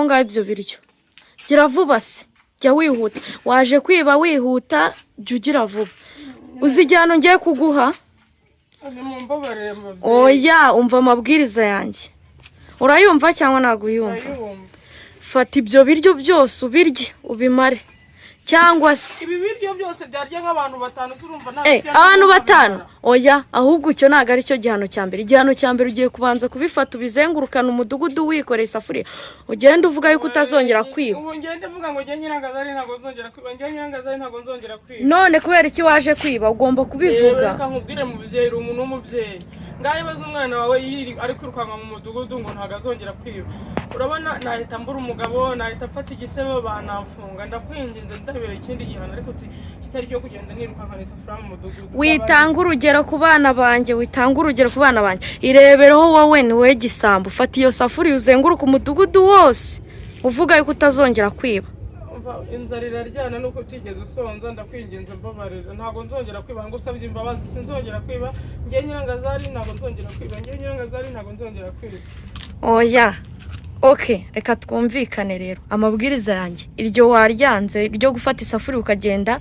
ngaho ibyo biryo gira vuba se jya wihuta waje kwiba wihuta jya ugira vuba uzi igihano ngiye kuguha oya umva amabwiriza yanjye urayumva cyangwa ntabwo uyumva fata ibyo biryo byose ubirye ubimare cyangwa se ibi biryo byose byarya nk'abantu batanu urumva abantu batanu oya ahubwo icyo ntabwo ari cyo gihano cya mbere igihano cya mbere ugiye kubanza kubifata ubizengurukana umudugudu wikoreye isafuriya ugenda uvuga yuko utazongera kwiba ubu ngende mvuga ngo njye Nyirangazari ntabwo nzongera kwiba njye Nyirangazari ntabwo nzongera kwiba none kubera iki waje kwiba ugomba kubivuga reka nkubwire mu byeyi umuntu w'umubyeyi ngaho ibaze umwana wawe ari kwirukanka mu mudugudu ngo ntabwo azongera kwiba urabona nahita mbura umugabo nahita mfata igisebo banamfunga ndakwinginze ndabera ikindi gihano ariko kitari cyo kugenda nirukankana isafuriya mu mudugudu witanga urugero ku bana banjye irebereho wowe ni we gisambu fata iyo safuriya uzenguruka umudugudu wose uvuga yuko utazongera kwiba inzara iraryana nuko utigeze usonza ndakwinginze mbabarira ntabwo nzongera kwiba ngo usabye imbabazi sinzongera kwiba njye Nyirangazari ntabwo nzongera kwiba njye Nyirangazari ntabwo nzongera kwiba oya okay reka twumvikane rero amabwiriza yanjye iryo waryanze ryo gufata isafuriya ukagenda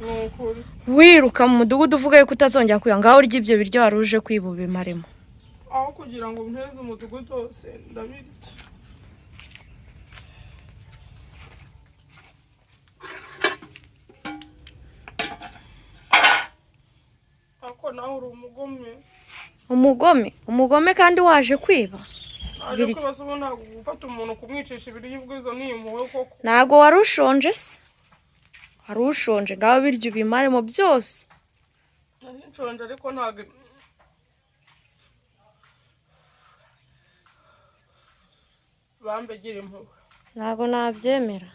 wiruka mu mudugudu uvuga yuko utazongera kwiba ngaho urya ibyo biryo waruje kwiba ubimaremo aho kugira ngo nteze umudugudu wose ndabirya ako nawe uri umugome kandi waje kwiba ntabwo wari ushonje se wari ushonje ngaho biryo ubimaremo byose nshonje ariko ntabwo bambegera impuhwe ntabwo nabyemera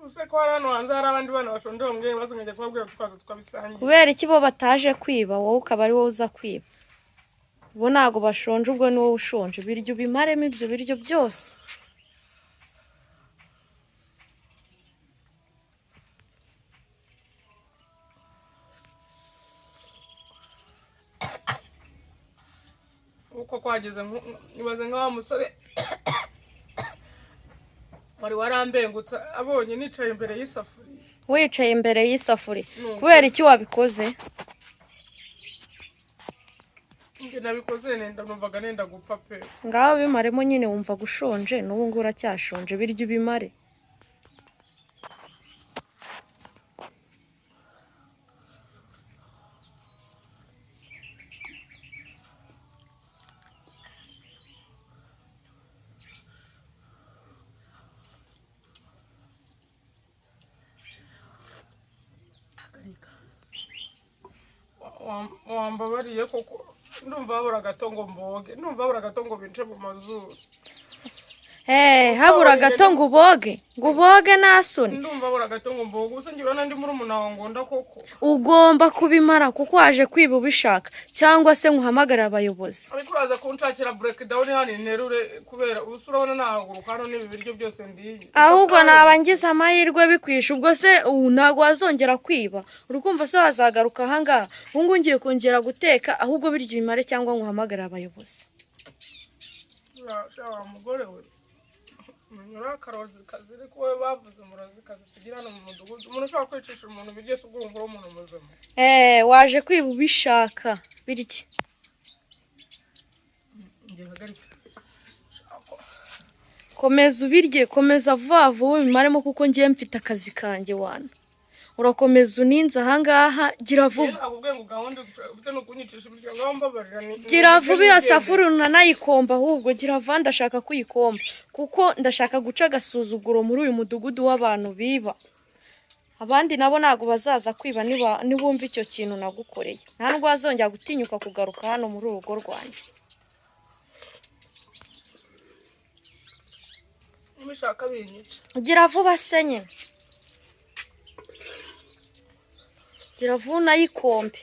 use ko hano hanze hari abandi bana bashonje bamwe bazongera kubabwira tukaza tukabisangira kubera iki bo bataje kwiba wowe ukaba ari wowe uza kwiba bo ntabwo bashonje ubwo ni wowe ushonje biryo ubimaremo ibyo biryo byose uko kwageze nibaze nk'awa musore wari warambengutse abonye nicaye imbere y'isafuriya wicaye imbere y'isafuriya kubera iki wabikoze njye nabikoze nenda numvaga nenda gupfa pe ngaho bimaremo nyine wumva gushonje n'ubu ngubu uracyashonje biryo ubimare wambabariye koko ndumva habura gato ngo mboge ndumva habura gato ngo bince mu mazuru habura gato ngo uboge nasoni ndumva habura gato ngo mboge ubusa ngira nandi muri umuntu ngunda koko ugomba kubimara kuko waje kwiba ubishaka cyangwa se nkuhamagara abayobozi ariko uraza kunshakira breakdown hano interure kubera urabona nahaguruka hano n'ibi biryo byose ndiye ahubwo nabangiza amahirwe bikwisha ubwo se ntago wazongera kwiba urukumva se wazagaruka ahangaha ubwo ngiye kongera guteka ahubwo biryo bimare cyangwa nkuhamagara abayobozi mugore we nyura karozi kaziri ko bavuze murozi kazi tugira no mu mudugudu umuntu ushaka kwicisha umuntu biryo se ubwo umuntu muzima waje kwiba ubishaka birye komeza ubirye komeza vuba vuba bimaremo kuko ngiye mfite akazi kanjye wana urakomeza uninze ahangaha gira vuba gira vuba iyo safuriya unanayikomba ahubwo gira vuba ndashaka kuyikomba kuko ndashaka guca agasuzuguro muri uyu mudugudu w'abantu biba abandi nabo ntabwo bazaza kwiba nibumva icyo kintu nagukoreye nta nubwo wazongera gutinyuka kugaruka hano muri urugo rwanjye gira vuba se nyine gira vuba unayikombe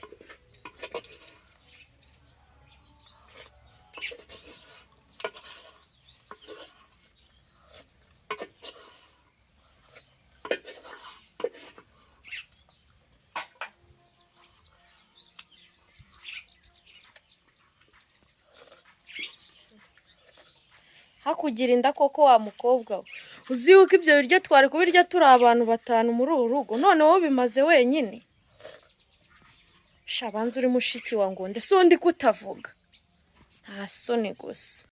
hakugira inda koko wa mukobwa we. Uzi yuko ibyo biryo twari kubirya turi abantu 5 muri uru rugo, none wowe bimaze wenyine. Shabanza uri mushiki wa ngo ndetse undi kutavuga. Nta soni gusa.